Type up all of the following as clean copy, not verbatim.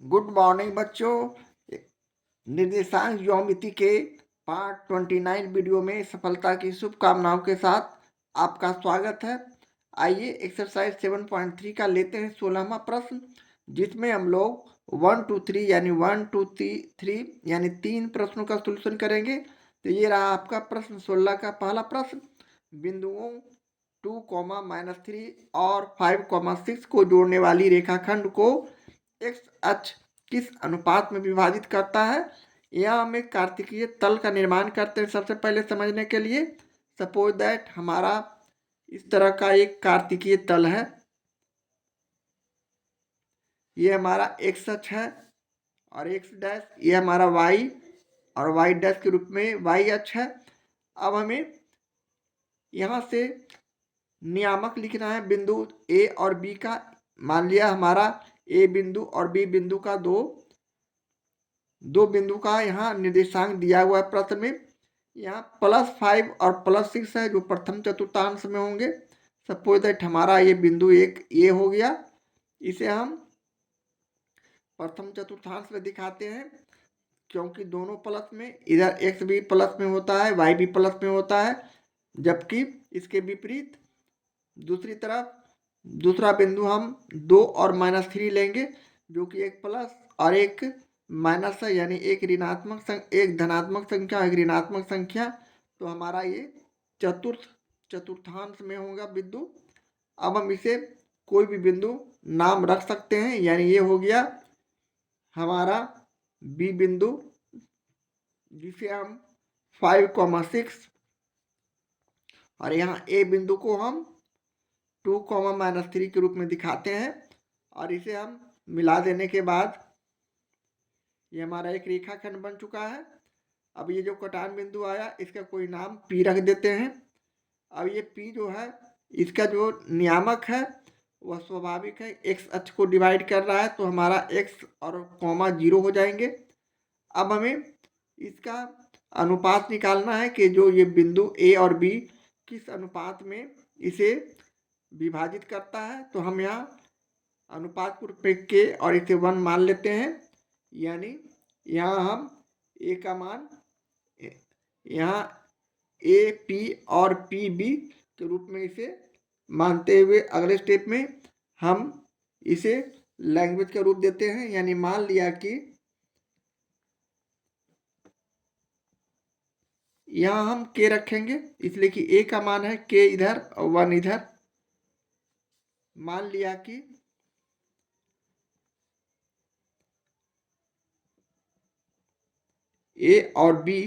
Good morning बच्चों। निर्देशांक ज्योमिति के पार्ट 29 वीडियो में सफलता की शुभकामनाओं के साथ आपका स्वागत है। आइए एक्सरसाइज 7.3 का लेते हैं 16वां प्रश्न, जिसमें हम लोग 1 2 3 यानी 1 2 3 यानी 3 प्रश्नों का सोल्यूशन करेंगे। तो ये रहा आपका प्रश्न 16 का पहला प्रश्न। बिंदुओं 2, -3 और 5, 6 को जोड़ने वाली रेखाखंड को एक्स अक्ष किस अनुपात में विभाजित करता है। यह हम एक कार्तिकीय तल का निर्माण करते हैं। सबसे पहले समझने के लिए सपोज दैट हमारा इस तरह का एक कार्तिकीय तल है। ये हमारा एक्स अक्ष है और एक्स डैश ये हमारा वाई और वाई डैश के रूप में वाई अक्ष है। अब हमें यहाँ से नियामक लिखना है बिंदु ए और बी का। मान लिया हमारा ए बिंदु और बी बिंदु का दो बिंदु का यहाँ निर्देशांक दिया हुआ है प्रश्न में। यहाँ +5 और +6 है जो प्रथम चतुर्थांश में होंगे। सपोज दैट हमारा ये बिंदु एक ये हो गया। इसे हम प्रथम चतुर्थांश में दिखाते हैं क्योंकि दोनों प्लस में, इधर एक्स भी प्लस में होता है वाई भी प्लस में होता है, जबकि इसके विपरीत दूसरी तरफ दूसरा बिंदु हम 2 और -3 लेंगे जो कि एक प्लस और एक माइनस है, यानी एक एक धनात्मक संख्या एक ऋणात्मक संख्या। तो हमारा ये चतुर्थांश में होगा बिंदु। अब हम इसे कोई भी बिंदु नाम रख सकते हैं, यानी ये हो गया हमारा बी बिंदु, जिसे हम 5, 6 और यहाँ ए बिंदु को हम 2, -3 के रूप में दिखाते हैं। और इसे हम मिला देने के बाद ये हमारा एक रेखाखंड बन चुका है। अब ये जो कटान बिंदु आया इसका कोई नाम पी रख देते हैं। अब ये पी जो है इसका जो नियामक है वह स्वाभाविक है, एक्स अक्ष को डिवाइड कर रहा है, तो हमारा एक्स और कॉमा 0 हो जाएंगे। अब हमें इसका अनुपात निकालना है कि जो ये बिंदु ए और बी किस अनुपात में इसे विभाजित करता है। तो हम यहाँ अनुपात को के और इसे 1 मान लेते हैं, यानी यहाँ हम ए का मान यहाँ ए पी और पी बी के रूप में इसे मानते हुए अगले स्टेप में हम इसे लैंग्वेज का रूप देते हैं। यानी मान लिया कि यहाँ हम के रखेंगे, इसलिए कि ए का मान है के इधर और 1 इधर। मान लिया कि ए और बी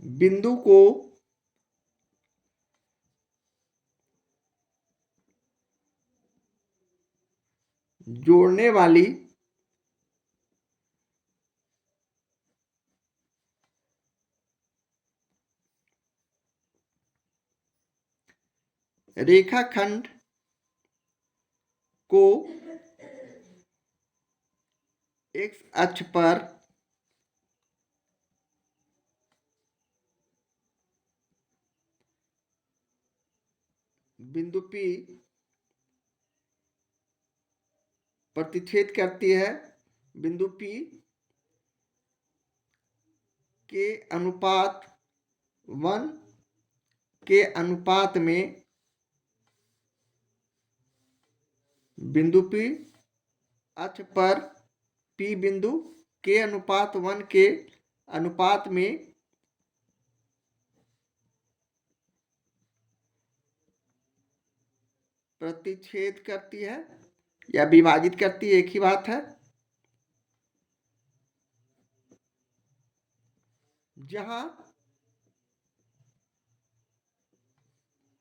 बिंदु को जोड़ने वाली रेखाखंड को एक्स अक्ष पर बिंदु P प्रतिच्छेद करती है। बिंदु P के अनुपात 1 के अनुपात में बिंदु P अक्ष पर P बिंदु के अनुपात 1 के अनुपात में प्रतिच्छेद करती है या विभाजित करती है, एक ही बात है। जहां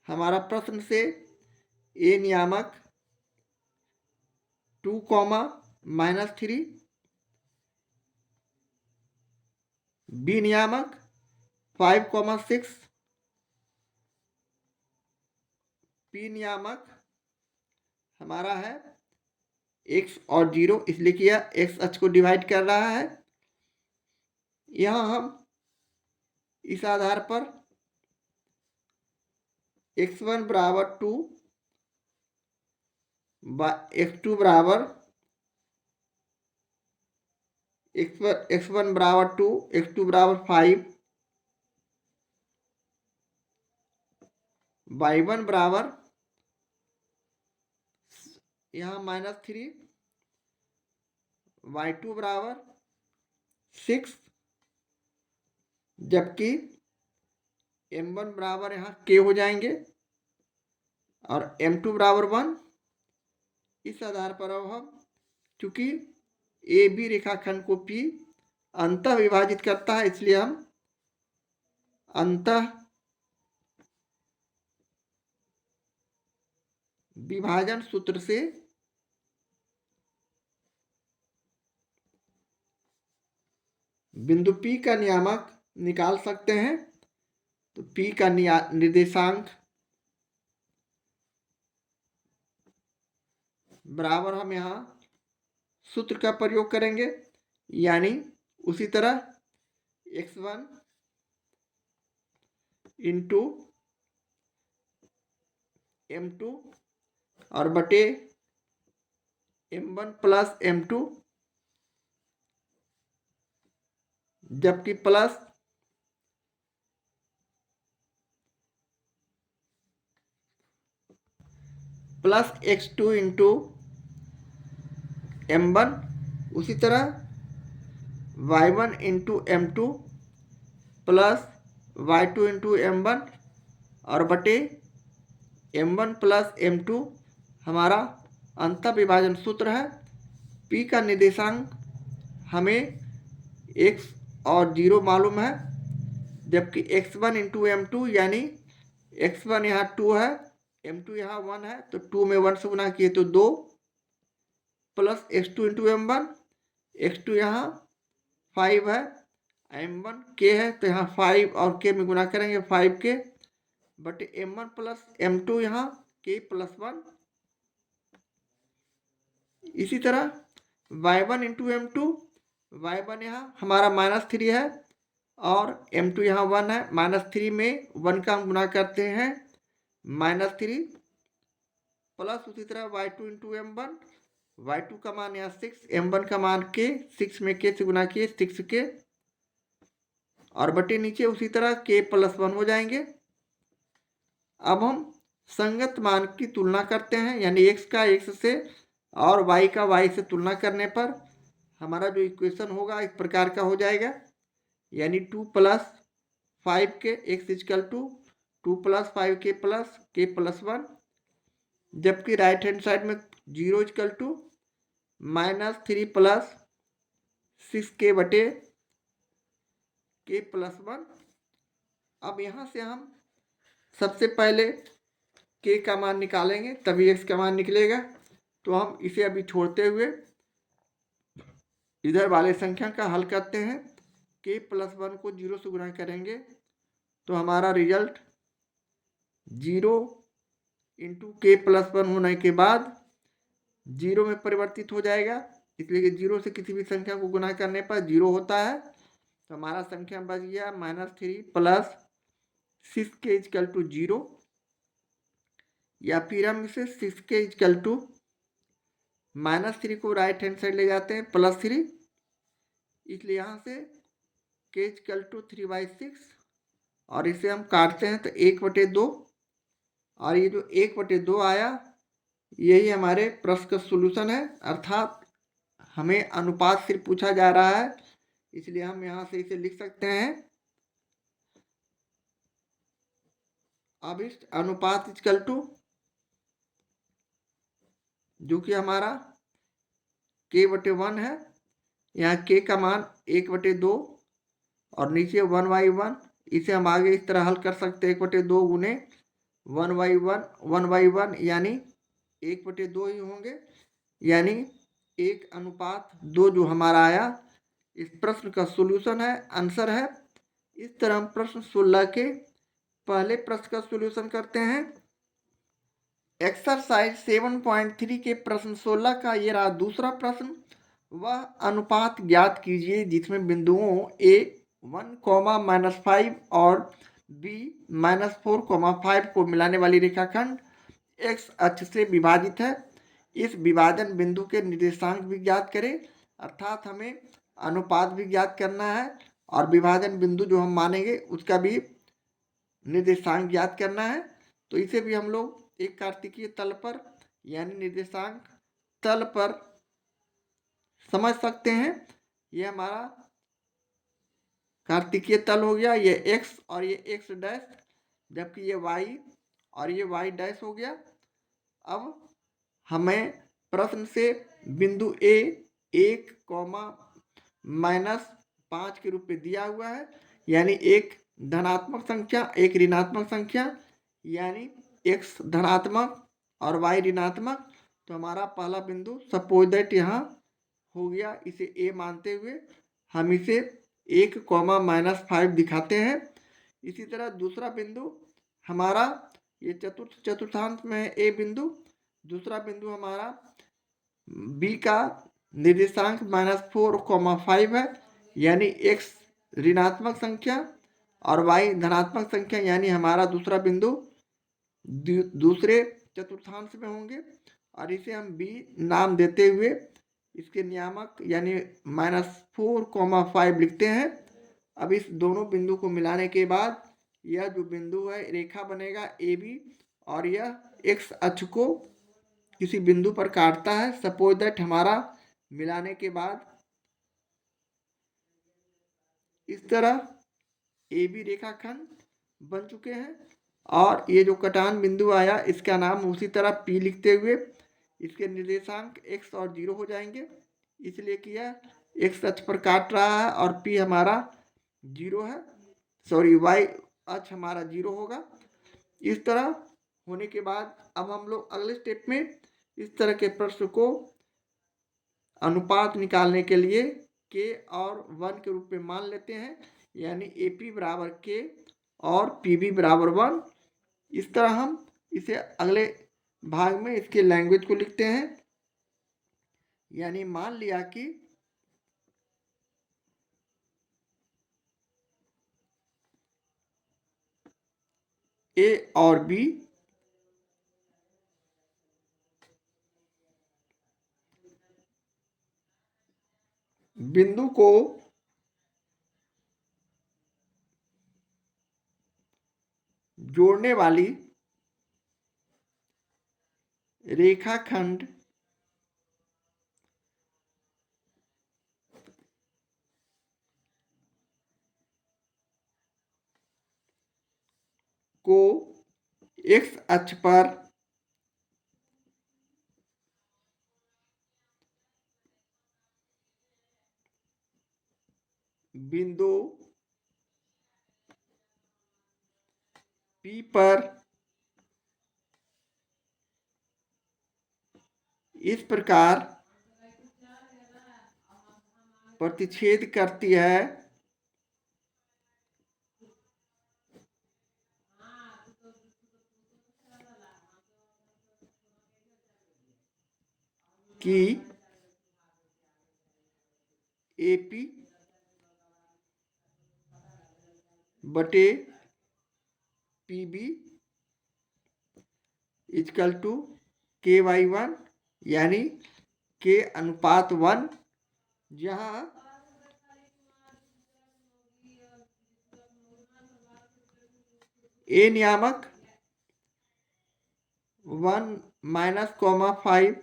हमारा प्रश्न से ए नियामक 2, -3, बी नियामक 5, 6, पी नियामक हमारा है x और 0, इसलिए कि यह x अक्ष को डिवाइड कर रहा है। यहाँ हम इस आधार पर x1 = 2 x2 बराबर x1 बराबर 2, x2 बराबर 5, y1 बराबर यहाँ -3, y2 बराबर 6, जबकि m1 बराबर यहाँ k हो जाएंगे और m2 बराबर 1। इस आधार पर अब हम, चूंकि ए बी रेखाखंड को P अंतः विभाजित करता है, इसलिए हम अंतः विभाजन सूत्र से बिंदु P का नियामक निकाल सकते हैं। तो P का निर्देशांक बराबर हम यहाँ सूत्र का प्रयोग करेंगे, यानी उसी तरह x1 इंटू m2 और बटे m1 प्लस m2, जबकि प्लस x2 इंटू m1, उसी तरह y1 into m2 plus y2 into m1 और बटे m1 प्लस m2 हमारा अंतः विभाजन सूत्र है। P का निर्देशांक हमें x और 0 मालूम है, जबकि x1 इंटू m2 यानी x1 यहाँ 2 है, m2 यहाँ 1 है, तो 2 में 1 से गुना किए तो 2, plus x2 into m1, x2 यहाँ 5 है, m1 k है, तो यहाँ 5 और k में गुना करेंगे 5 k, बटे m1 प्लस m2 यहाँ k प्लस 1। इसी तरह y1 इंटू m2, y1 यहाँ हमारा -3 है और m2 यहाँ 1 है, -3 में 1 का हम गुना करते हैं -3, प्लस उसी तरह y2 इंटू m1, y2 का मान यहाँ 6, m1 का मान k, 6 में k से गुना किए 6k और बटे नीचे उसी तरह k प्लस 1 हो जाएंगे। अब हम संगत मान की तुलना करते हैं, यानी x का x से और y का y से तुलना करने पर हमारा जो इक्वेशन होगा इस प्रकार का हो जाएगा, यानी 2 plus 5k x equal to 2 plus 5k plus k plus 1, जबकि राइट हैंड साइड में 0 इजकल टू -3 प्लस 6k बटे k प्लस 1। अब यहाँ से हम सबसे पहले k का मान निकालेंगे, तभी x का मान निकलेगा। तो हम इसे अभी छोड़ते हुए इधर वाले संख्या का हल करते हैं। k प्लस 1 को 0 से गुना करेंगे तो हमारा रिजल्ट 0 इंटू k प्लस 1 होने के बाद 0 में परिवर्तित हो जाएगा, इसलिए कि 0 से किसी भी संख्या को गुना करने पर 0 होता है। तो हमारा संख्या बच गया -3 प्लस 6k इजकल टू 0, या फिर हम इसे 6k इजकल टू -3 को राइट हैंड साइड ले जाते हैं +3, इसलिए यहाँ से k इजकल टू 3/6 और इसे हम काटते हैं तो 1/2, और ये जो 1/2 आया यही हमारे प्रश्न का सोल्यूशन है। अर्थात हमें अनुपात सिर्फ पूछा जा रहा है, इसलिए हम यहाँ से इसे लिख सकते हैं अभिष्ट अनुपात इजकल टू, जो कि हमारा k/1 है, यहाँ k का मान 1/2 और नीचे 1/1, इसे हम आगे इस तरह हल कर सकते हैं 1/2 गुने 1/1 यानी 1/2 ही होंगे, यानी 1:2 जो हमारा आया इस प्रश्न का सॉल्यूशन है, आंसर है। इस तरह हम प्रश्न 16 के पहले प्रश्न का सॉल्यूशन करते हैं। एक्सरसाइज 7.3 के प्रश्न 16 का ये रहा दूसरा प्रश्न। वह अनुपात ज्ञात कीजिए जिसमें बिंदुओं a 1, -5 और b -4, 5 को मिलाने वाली रेखाखंड x अक्ष से विभाजित है। इस विभाजन बिंदु के निर्देशांक भी ज्ञात करें, अर्थात हमें अनुपात भी ज्ञात करना है और विभाजन बिंदु जो हम मानेंगे उसका भी निर्देशांक ज्ञात करना है। तो इसे भी हम लोग एक कार्तिकीय तल पर यानी निर्देशांक तल पर समझ सकते हैं। यह हमारा कार्तिकीय तल हो गया, ये x और ये x डैश, जबकि ये y और ये y डैश हो गया। अब हमें प्रश्न से बिंदु A 1,-5 के रूप में दिया हुआ है, यानी एक धनात्मक संख्या एक ऋणात्मक संख्या, यानी x धनात्मक और y ऋणात्मक। तो हमारा पहला बिंदु सपोज दैट यहाँ हो गया, इसे A मानते हुए हम इसे 1,-5 दिखाते हैं। इसी तरह दूसरा बिंदु हमारा ये चतुर्थांश में है A बिंदु। दूसरा बिंदु हमारा B का निर्देशांक -4,5 है, यानी x ऋणात्मक संख्या और y धनात्मक संख्या, यानी हमारा दूसरा बिंदु दूसरे चतुर्थांश में होंगे। और इसे हम B नाम देते हुए इसके नियामक यानी -4,5 लिखते हैं। अब इस दोनों बिंदु को मिलाने के बाद यह जो बिंदु है रेखा बनेगा AB, और यह x अक्ष को किसी बिंदु पर काटता है। सपोज दैट हमारा मिलाने के बाद इस तरह AB रेखाखंड बन चुके हैं, और ये जो कटान बिंदु आया इसका नाम उसी तरह P लिखते हुए इसके निर्देशांक x और 0 हो जाएंगे, इसलिए कि यह x अक्ष पर काट रहा है और P हमारा 0 है, सॉरी y अक्ष हमारा 0 होगा। इस तरह होने के बाद अब हम लोग अगले स्टेप में इस तरह के प्रश्न को अनुपात निकालने के लिए k और 1 के रूप में मान लेते हैं, यानी AP बराबर k और PB बराबर 1। इस तरह हम इसे अगले भाग में इसके लैंग्वेज को लिखते हैं, यानी मान लिया कि A और B बिंदु को जोड़ने वाली रेखाखंड को x अक्ष पर बिंदु P पर इस प्रकार प्रतिच्छेद करती है कि AP बटे PB इक्वल टू KY1, यानी K/1, जहाँ A नियामक 1-5,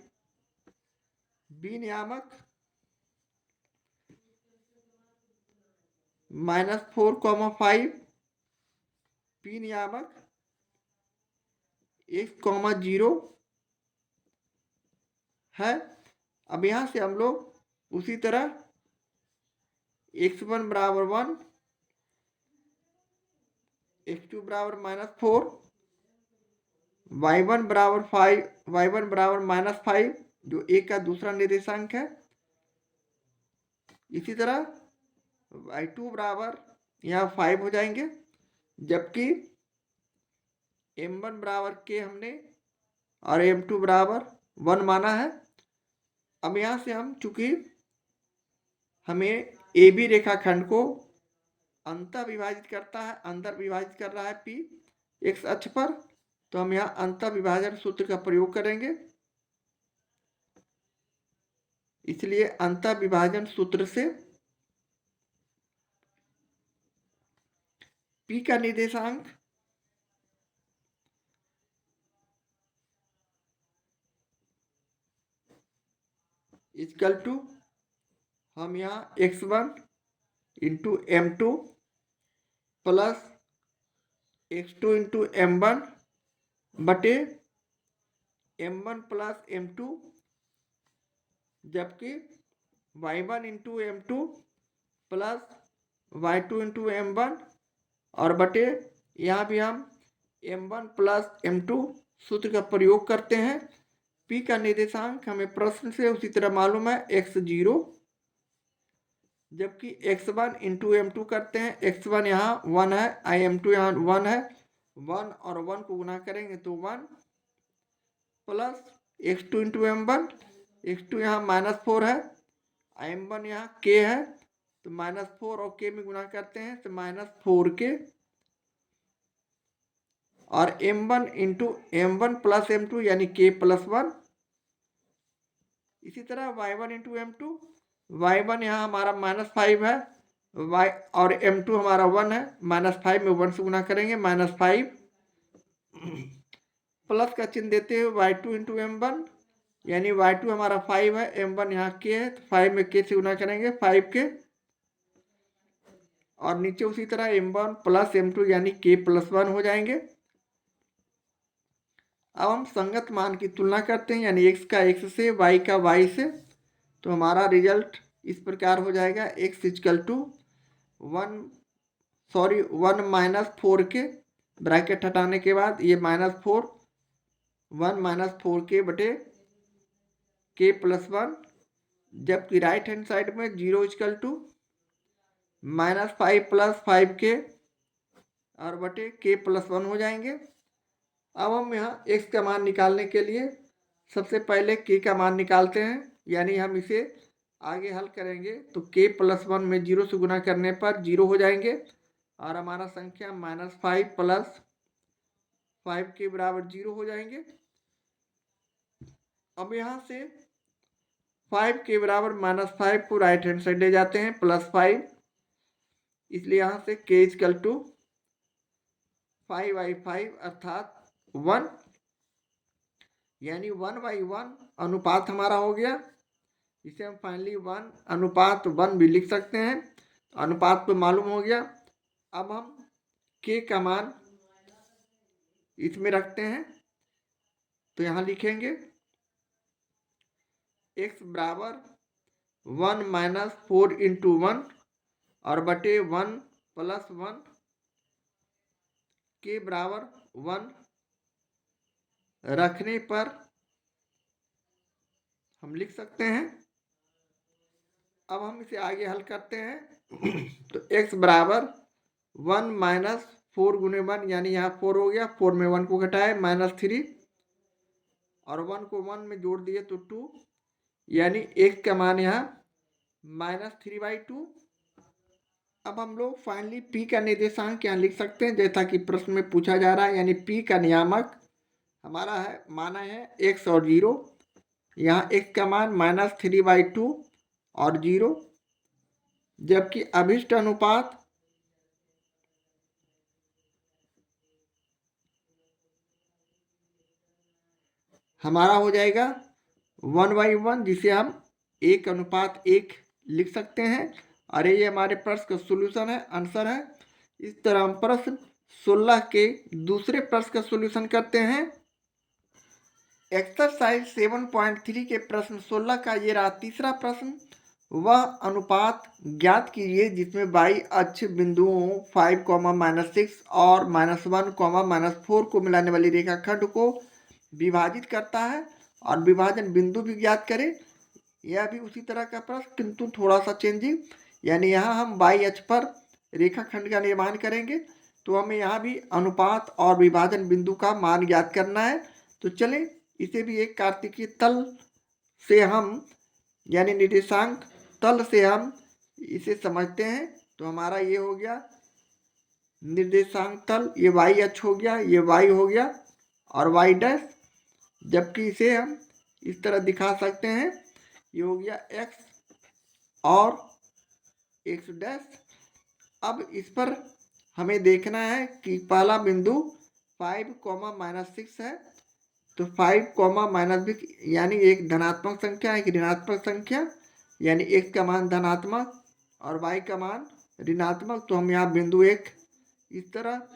B नियामक -4,5, P नियामक x,0 है। अब यहाँ से हम लोग उसी तरह x1 बराबर 1, x2 बराबर -4, y1 बराबर 5, y1 बराबर -5 जो a का दूसरा निर्देशांक है। इसी तरह y2 बराबर यहाँ 5 हो जाएंगे, जबकि m1 बराबर k हमने और m2 बराबर 1 माना है। अब यहाँ से हम चूंकि हमें AB रेखाखंड को अंतर विभाजित कर रहा है P x अक्ष पर, तो हम यहाँ अंतर विभाजन सूत्र का प्रयोग करेंगे। इसलिए अंतः विभाजन सूत्र से P का निर्देशांक इक्वल टू हम यहाँ x1 into m2 plus x2 into m1 बटे m1 प्लस m2, जबकि y1 into m2 plus y2 into m1 और बटे यहाँ भी हम m1 प्लस m2 सूत्र का प्रयोग करते हैं। P का निर्देशांक हमें प्रश्न से उसी तरह मालूम है x0, जबकि x1 इंटू m2 करते हैं। x1 यहाँ 1 है, m2 यहाँ 1 है, 1 और 1 को गुना करेंगे तो 1 plus x2 into m1, x2 यहाँ -4 है, m1 यहाँ k है, तो -4 और k में गुना करते हैं तो -4k और m1 into m1 plus m2 यानी k प्लस 1। इसी तरह y1 इंटू m2, y1 यहाँ हमारा -5 है, y और m2 हमारा 1 है, -5 में 1 से गुना करेंगे -5 प्लस का चिन्ह देते हुए y2 इंटू m1 यानी y2 हमारा 5 है, m1 यहाँ k है, तो 5 में k से गुना करेंगे 5k और नीचे उसी तरह m1 प्लस m2 यानी k प्लस 1 हो जाएंगे। अब हम संगत मान की तुलना करते हैं, यानी x का x से, y का y से, तो हमारा रिजल्ट इस प्रकार हो जाएगा x equal to 1 minus 4k, bracket हटाने के बाद ये -4, 1 माइनस 4k बटे k प्लस 1, जबकि राइट हैंड साइड में 0 इक्वल टू -5 प्लस 5k और बटे k प्लस 1 हो जाएंगे। अब हम यहाँ x का मान निकालने के लिए सबसे पहले k का मान निकालते हैं, यानी हम इसे आगे हल करेंगे तो k प्लस 1 में 0 से गुना करने पर 0 हो जाएंगे और हमारा संख्या -5 प्लस 5 के बराबर 0 हो जाएंगे। अब यहाँ से 5 के बराबर -5 को राइट हैंड साइड ले जाते हैं +5, इसलिए यहाँ से k इक्वल टू 5/5 अर्थात 1, यानी 1/1 अनुपात हमारा हो गया। इसे हम फाइनली 1:1 भी लिख सकते हैं, अनुपात तो मालूम हो गया। अब हम k का मान इसमें रखते हैं, तो यहाँ लिखेंगे x बराबर 1 माइनस 4 इंटू 1 और बटे 1 प्लस 1, k बराबर 1 रखने पर हम लिख सकते हैं। अब हम इसे आगे हल करते हैं तो x बराबर 1 माइनस 4 गुने 1, यानी यहाँ 4 हो गया, 4 में 1 को घटाए -3 और 1 को 1 में जोड़ दिए तो 2, यानी x का मान यहाँ -3/2। अब हम लोग फाइनली p का निर्देशांक यहाँ लिख सकते हैं जैसा कि प्रश्न में पूछा जा रहा है, यानी p का नियामक हमारा है माना है x और 0, यहाँ x का मान -3/2 और 0, जबकि अभिष्ट अनुपात हमारा हो जाएगा 1/1, जिसे हम 1:1 लिख सकते हैं। और ये हमारे प्रश्न का सोल्यूशन है, आंसर है। इस तरह हम प्रश्न 16 के दूसरे प्रश्न का सोल्यूशन करते हैं। एक्सरसाइज 7.3 के प्रश्न 16 का ये रहा तीसरा प्रश्न। वह अनुपात ज्ञात कीजिए जिसमें y अक्ष बिंदुओं 5, -6 और -1, -4 को मिलाने वाली रेखाखंड को विभाजित करता है और विभाजन बिंदु भी ज्ञात करें। यह भी उसी तरह का प्रश्न किंतु थोड़ा सा चेंजिंग, यानी यहाँ हम y अक्ष पर रेखाखंड का निर्माण करेंगे, तो हमें यहाँ भी अनुपात और विभाजन बिंदु का मान ज्ञात करना है। तो चले इसे भी एक कार्तिकीय तल से हम, यानी निर्देशांक तल से हम इसे समझते हैं। तो हमारा ये हो गया निर्देशांक तल, ये y अक्ष हो गया, ये y हो गया और y डैश, जबकि इसे हम इस तरह दिखा सकते हैं, ये हो गया x और x डैश। अब इस पर हमें देखना है कि पहला बिंदु 5 कॉमा -6 है, तो 5 कॉमा -6 यानी एक धनात्मक संख्या एक ऋणात्मक संख्या, यानी x का मान धनात्मक और y का मान ऋणात्मक। तो हम यहाँ बिंदु एक इस तरह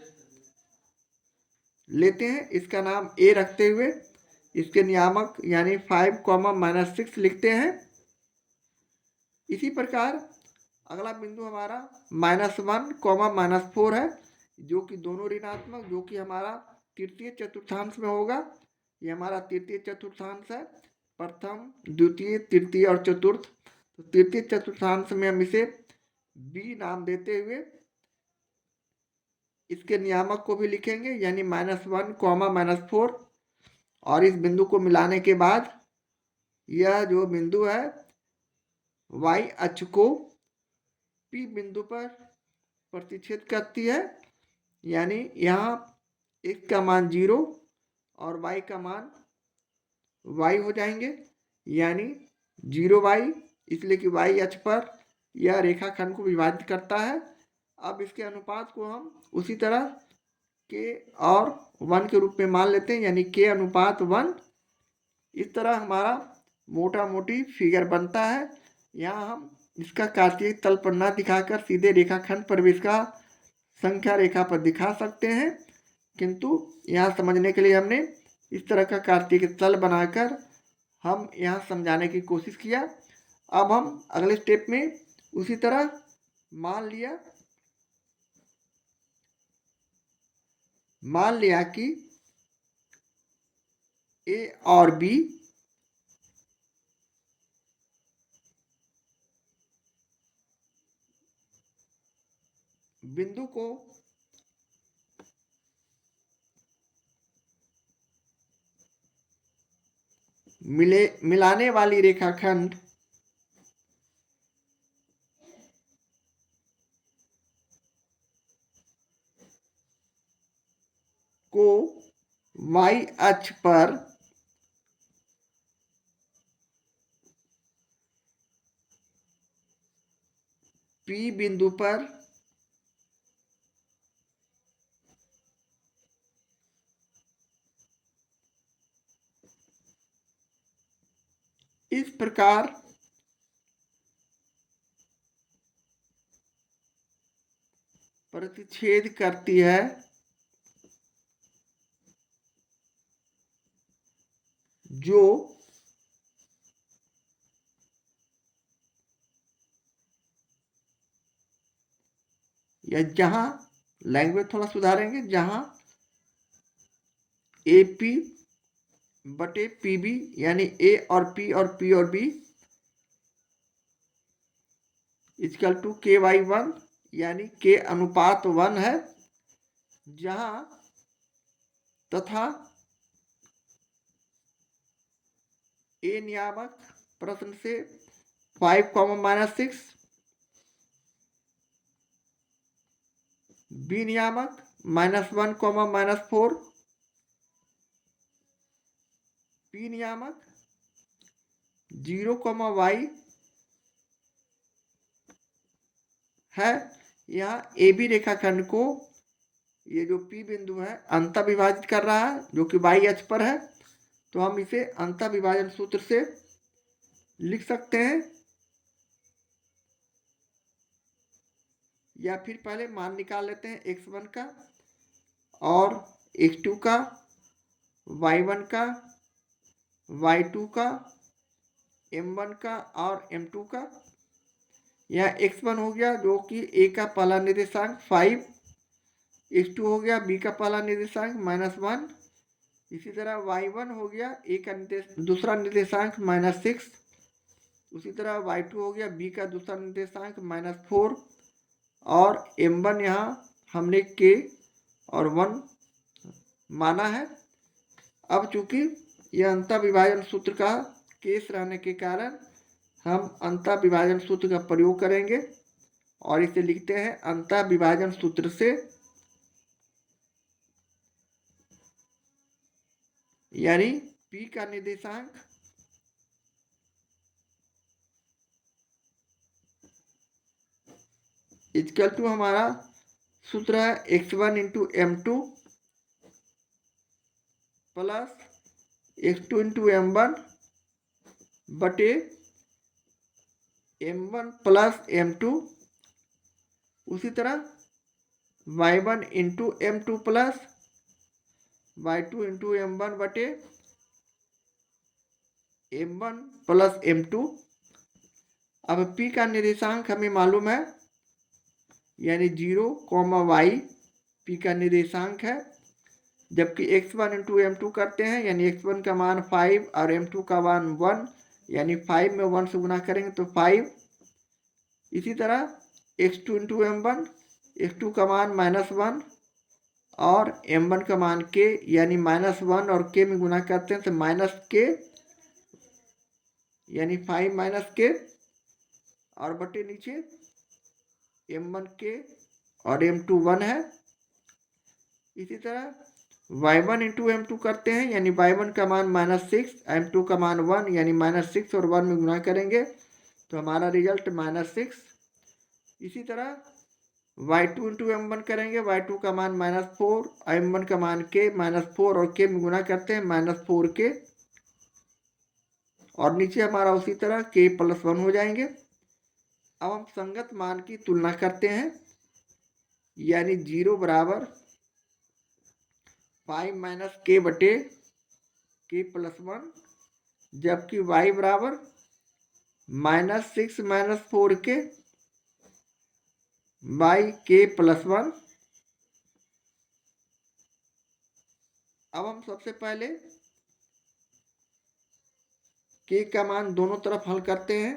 लेते हैं, इसका नाम a रखते हुए इसके नियामक यानी 5 कॉमा -6 लिखते हैं। इसी प्रकार अगला बिंदु हमारा -1 कॉमा -4 है, जो कि दोनों ऋणात्मक, जो कि हमारा तृतीय चतुर्थांश में होगा। ये हमारा तृतीय चतुर्थांश है, प्रथम द्वितीय तृतीय और चतुर्थ। तो तृतीय चतुर्थांश में हम इसे b नाम देते हुए इसके नियामक को भी लिखेंगे, यानी -1 कॉमा -4। और इस बिंदु को मिलाने के बाद यह जो बिंदु है y अक्ष को P बिंदु पर प्रतिच्छेद करती है, यानी यहाँ x का मान 0 और y का मान y हो जाएंगे, यानी 0y, इसलिए कि y अक्ष पर यह रेखाखंड को विभाजित करता है। अब इसके अनुपात को हम उसी तरह k और 1 के रूप में मान लेते हैं, यानी k अनुपात 1। इस तरह हमारा मोटा मोटी फिगर बनता है। यहाँ हम इसका कार्तीय तल पर ना दिखाकर सीधे रेखाखंड पर भी इसका संख्या रेखा पर दिखा सकते हैं, किंतु यहाँ समझने के लिए हमने इस तरह का कार्तीय तल बनाकर हम यहाँ समझाने की कोशिश किया। अब हम अगले स्टेप में उसी तरह मान लिया कि A और B बिंदु को मिलाने वाली रेखाखंड को y अक्ष पर P बिंदु पर इस प्रकार प्रतिच्छेद करती है, जो या जहां लैंग्वेज थोड़ा सुधारेंगे, जहां AP बटे PB यानी A और P और P और B इक्वल टू KY1 यानी K अनुपात 1 है, जहां तथा A नियामक प्रश्न से 5 कॉमा -6, B नियामक -1 कॉमा -4, P नियामक 0 कॉमा y है। यहाँ AB रेखाखंड को ये जो P बिंदु है अंतः विभाजित कर रहा है, जो कि y अक्ष पर है। तो हम इसे अंतः विभाजन सूत्र से लिख सकते हैं, या फिर पहले मान निकाल लेते हैं x1 का और x2 का, y1 का, y2 का, m1 का और m2 का। यह x1 हो गया, जो कि a का पहला निर्देशांक 5, x2 हो गया b का पहला निर्देशांक -1, इसी तरह y1 हो गया a का दूसरा निर्देशांक -6, उसी तरह y2 हो गया b का दूसरा निर्देशांक -4, और m1 यहाँ हमने k और 1 माना है। अब चूंकि यह अंतः विभाजन सूत्र का केस रहने के कारण हम अंतः विभाजन सूत्र का प्रयोग करेंगे और इसे लिखते हैं अंतः विभाजन सूत्र से, यानी P का निर्देशांक इक्वल टू हमारा सूत्र है x1 into m2 plus x2 into m1 बटे m1 प्लस m2। उसी तरह y1 into m2 plus y2 into m1 बटे m1 प्लस m2। अब p का निर्देशांक हमें मालूम है, यानी 0, y p का निर्देशांक है, जबकि x1 इंटू m2 करते हैं, यानी x1 का मान 5 और m2 का मान 1, यानी 5 में 1 से गुना करेंगे तो 5। इसी तरह x2 इंटू m1, x2 का मान -1 और m1 का मान k, यानी -1 और k में गुना करते हैं तो -k, यानी 5 - k और बटे नीचे m1 k और m2 1 है। इसी तरह y1 इंटू m2 करते हैं, यानी y1 का मान -6, m2 का मान 1, यानी -6 और 1 में गुना करेंगे तो हमारा रिजल्ट -6। इसी तरह y2 इंटू m1 करेंगे, y2 का मान -4, m1 का मान k, -4 और k में गुना करते हैं -4k, और नीचे हमारा उसी तरह k + 1 हो जाएंगे। अब हम संगत मान की तुलना करते हैं, यानी 0 बराबर 5 - k बटे k + 1, जबकि y बराबर -6 - 4k बाई k + 1। अब हम सबसे पहले k का मान दोनों तरफ हल करते हैं।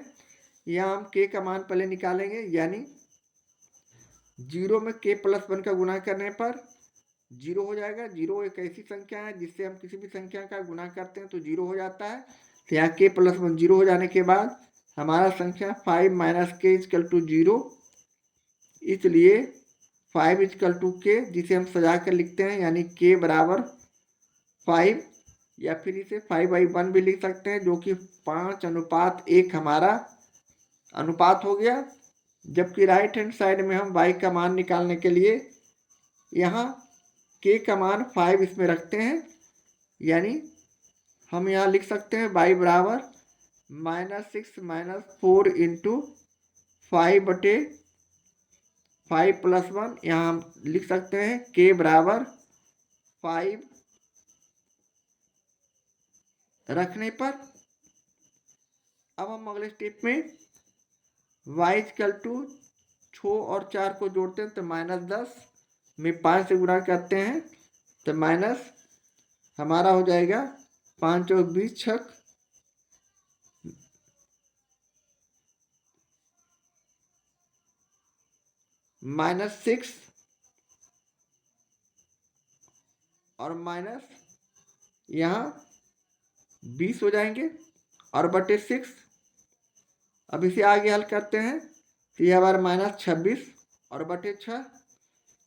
यहाँ हम k का मान पहले निकालेंगे, यानी 0 में k + 1 का गुना करने पर 0 हो जाएगा। 0 एक ऐसी संख्या है जिससे हम किसी भी संख्या का गुना करते हैं तो 0 हो जाता है। तो यहाँ k + 1 0 हो जाने के बाद हमारा संख्या 5 - k = 0, इसलिए 5 = k, जिसे हम सजा कर लिखते हैं, यानी k बराबर 5, या फिर इसे 5/1 भी लिख सकते हैं, जो कि 5:1 हमारा अनुपात हो गया। जबकि राइट हैंड साइड में हम y का मान निकालने के लिए यहाँ k का मान 5 इसमें रखते हैं, यानी हम यहाँ लिख सकते हैं y बराबर -6 - 4 इंटू 5 बटे 5 + 1। यहाँ हम लिख सकते हैं k बराबर 5 रखने पर। अब हम अगले स्टेप में y = 6 और 4 को जोड़ते हैं तो -10 में 5 से गुणा करते हैं तो माइनस हमारा हो जाएगा 5 और 20 छक -6 और माइनस यहाँ 20 हो जाएंगे और बटे 6। अब इसे आगे हल करते हैं तो यह हमारा -26 और बटे 6।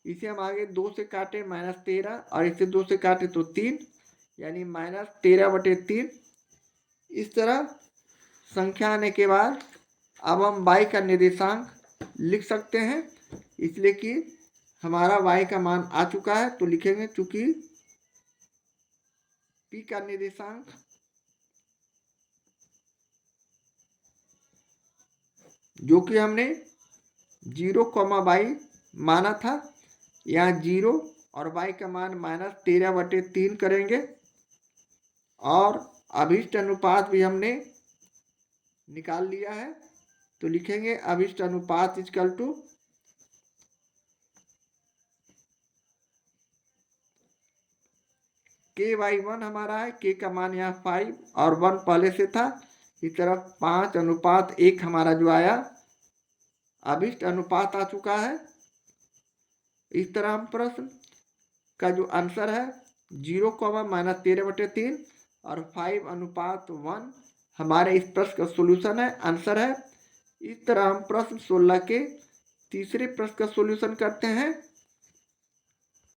इसे हम आगे 2 से काटे -13 और इसे 2 से काटे तो 3, यानी -13 बटे 3। इस तरह संख्या आने के बाद अब हम y का निर्देशांक लिख सकते हैं, इसलिए कि हमारा y का मान आ चुका है तो लिखेंगे, चूंकि p का निर्देशांक जो कि हमने 0, y माना था, यहाँ 0 और y का मान -13 बटे 3 करेंगे, और अभिष्ट अनुपात भी हमने निकाल लिया है तो लिखेंगे अभिष्ट अनुपात = k/1 हमारा है। k का मान यहाँ 5 और 1 पहले से था, इस तरफ 5:1 हमारा जो आया अभिष्ट अनुपात आ चुका है। इस तरह हम प्रश्न का जो आंसर है 0, -13 बटे 3 और 5:1 हमारे इस प्रश्न का सोल्यूशन है, आंसर है। इस तरह हम प्रश्न 16 के तीसरे प्रश्न का सोल्यूशन करते हैं।